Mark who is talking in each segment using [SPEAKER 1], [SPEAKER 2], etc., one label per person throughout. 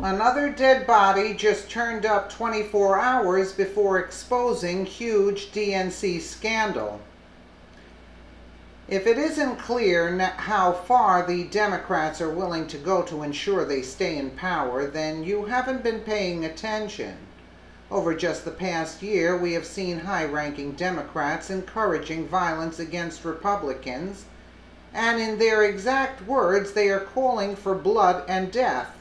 [SPEAKER 1] Another dead body just turned up 24 hours before exposing huge DNC scandal. If it isn't clear how far the Democrats are willing to go to ensure they stay in power, then you haven't been paying attention. Over just the past year, we have seen high-ranking Democrats encouraging violence against Republicans, and in their exact words, they are calling for blood and death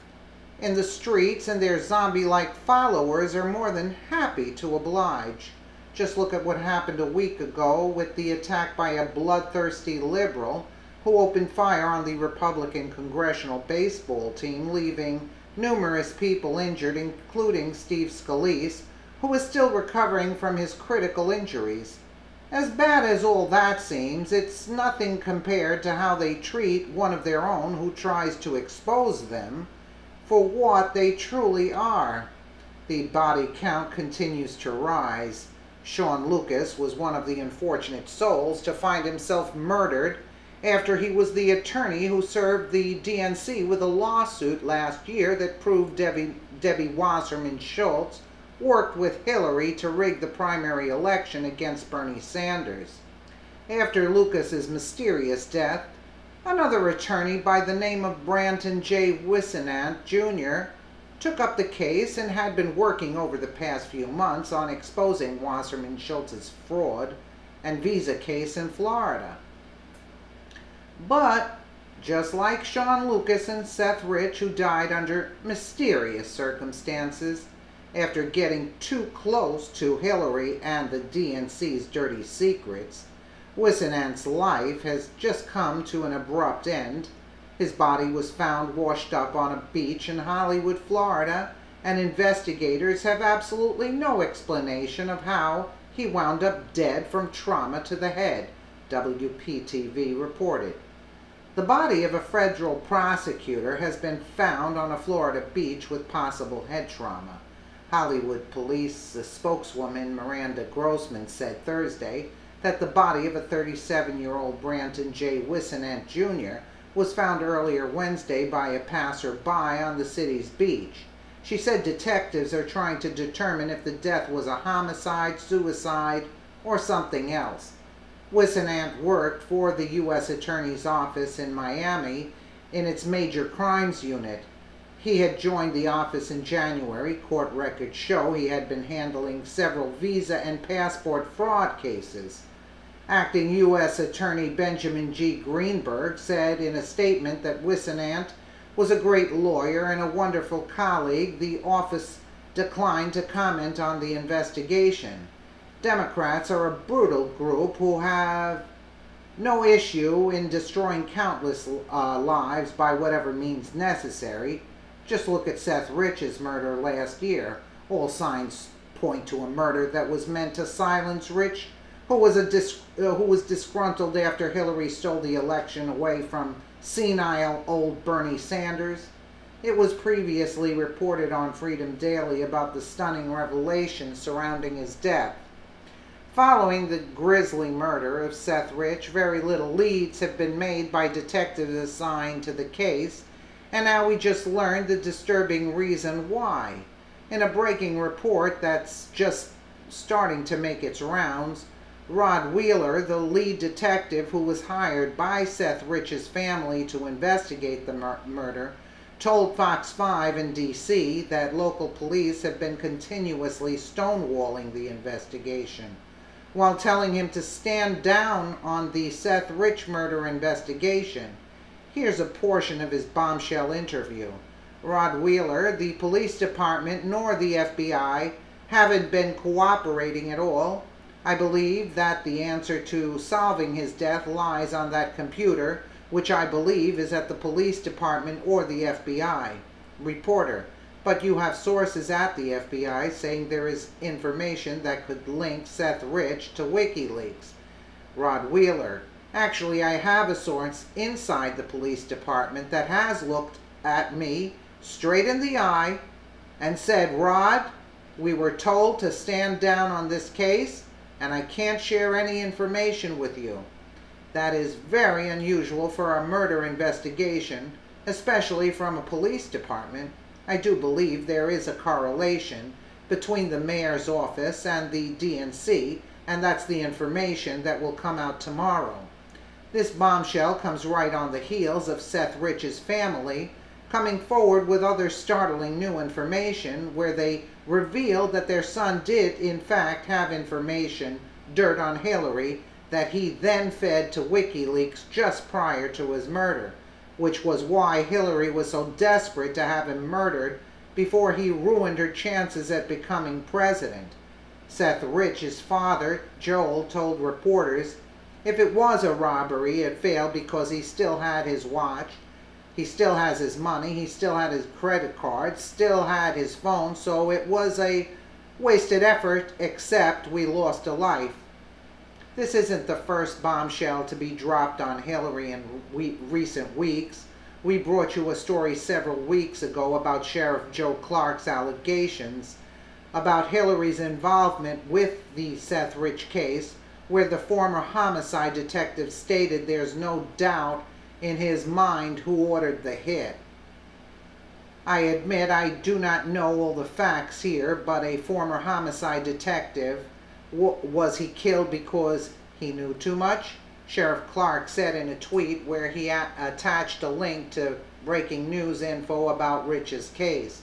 [SPEAKER 1] in the streets, and their zombie-like followers are more than happy to oblige. Just look at what happened a week ago with the attack by a bloodthirsty liberal who opened fire on the Republican congressional baseball team, leaving numerous people injured, including Steve Scalise, who is still recovering from his critical injuries. As bad as all that seems, it's nothing compared to how they treat one of their own who tries to expose them for what they truly are. The body count continues to rise. Sean Lucas was one of the unfortunate souls to find himself murdered after he was the attorney who served the DNC with a lawsuit last year that proved Debbie Wasserman Schultz worked with Hillary to rig the primary election against Bernie Sanders. After Lucas's mysterious death, another attorney by the name of Branton J. Whisenant, Jr. took up the case and had been working over the past few months on exposing Wasserman Schultz's fraud and visa case in Florida. But, just like Sean Lucas and Seth Rich, who died under mysterious circumstances after getting too close to Hillary and the DNC's dirty secrets, Whisenant's life has just come to an abrupt end. His body was found washed up on a beach in Hollywood, Florida, and investigators have absolutely no explanation of how he wound up dead from trauma to the head, WPTV reported. The body of a federal prosecutor has been found on a Florida beach with possible head trauma. Hollywood police spokeswoman Miranda Grossman said Thursday that the body of a 37-year-old Branton J. Whisenant, Jr. was found earlier Wednesday by a passerby on the city's beach. She said detectives are trying to determine if the death was a homicide, suicide, or something else. Whisenant worked for the U.S. Attorney's Office in Miami in its Major Crimes Unit. He had joined the office in January. Court records show he had been handling several visa and passport fraud cases. Acting U.S. Attorney Benjamin G. Greenberg said in a statement that Whisenant was a great lawyer and a wonderful colleague. The office declined to comment on the investigation. Democrats are a brutal group who have no issue in destroying countless lives by whatever means necessary. Just look at Seth Rich's murder last year. All signs point to a murder that was meant to silence Rich, who was disgruntled after Hillary stole the election away from senile old Bernie Sanders. It was previously reported on Freedom Daily about the stunning revelations surrounding his death. Following the grisly murder of Seth Rich, very little leads have been made by detectives assigned to the case, and now we just learned the disturbing reason why. In a breaking report that's just starting to make its rounds, Rod Wheeler, the lead detective who was hired by Seth Rich's family to investigate the murder, told Fox 5 in D.C. that local police have been continuously stonewalling the investigation, while telling him to stand down on the Seth Rich murder investigation. Here's a portion of his bombshell interview. Rod Wheeler, the police department, nor the FBI haven't been cooperating at all. I believe that the answer to solving his death lies on that computer, which I believe is at the police department or the FBI. Reporter: but you have sources at the FBI saying there is information that could link Seth Rich to WikiLeaks. Rod Wheeler: actually, I have a source inside the police department that has looked at me straight in the eye and said, Rod, we were told to stand down on this case, and I can't share any information with you. That is very unusual for a murder investigation, especially from a police department. I do believe there is a correlation between the mayor's office and the DNC, and that's the information that will come out tomorrow. This bombshell comes right on the heels of Seth Rich's family coming forward with other startling new information where they revealed that their son did in fact have information, dirt on Hillary, that he then fed to WikiLeaks just prior to his murder, which was why Hillary was so desperate to have him murdered before he ruined her chances at becoming president. Seth Rich's father, Joel, told reporters if it was a robbery, it failed because he still had his watch, he still has his money, he still had his credit card, still had his phone, so it was a wasted effort, except we lost a life. This isn't the first bombshell to be dropped on Hillary in recent weeks. We brought you a story several weeks ago about Sheriff Joe Clark's allegations about Hillary's involvement with the Seth Rich case, where the former homicide detective stated there's no doubt in his mind who ordered the hit. I admit I do not know all the facts here, but a former homicide detective, was he killed because he knew too much? Sheriff Clark said in a tweet where he attached a link to breaking news info about Rich's case.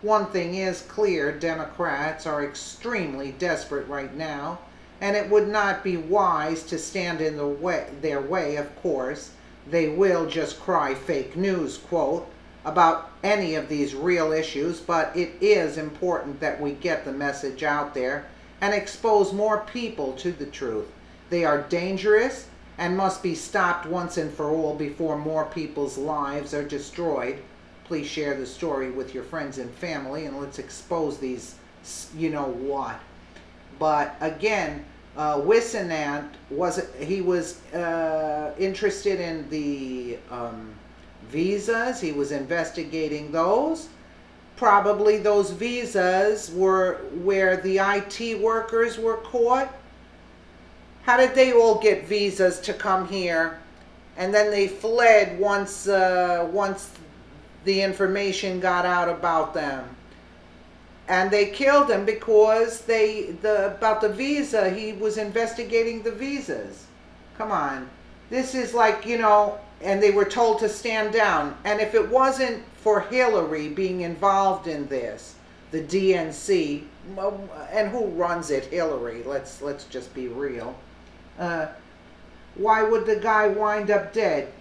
[SPEAKER 1] One thing is clear, Democrats are extremely desperate right now, and it would not be wise to stand in their way, of course. They will just cry fake news, quote, about any of these real issues, but it is important that we get the message out there and expose more people to the truth. They are dangerous and must be stopped once and for all before more people's lives are destroyed. Please share the story with your friends and family, and let's expose these you know what. But again, Wissenant was interested in the visas. He was investigating those. Probably those visas were where the IT workers were caught. How did they all get visas to come here, and then they fled once the information got out about them? And they killed him because about the visa, he was investigating the visas. Come on. This is like, you know, and they were told to stand down. And if it wasn't for Hillary being involved in this, the DNC, and who runs it? Hillary. Let's just be real. Why would the guy wind up dead?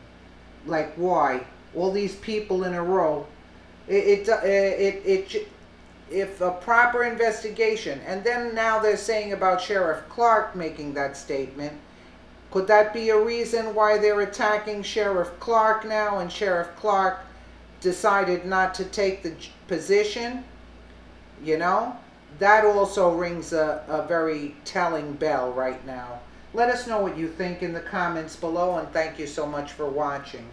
[SPEAKER 1] Like, why? All these people in a row. If a proper investigation, and then now they're saying about Sheriff Clark making that statement, could that be a reason why they're attacking Sheriff Clark now, and Sheriff Clark decided not to take the position? You know, that also rings a very telling bell right now. Let us know what you think in the comments below, and thank you so much for watching.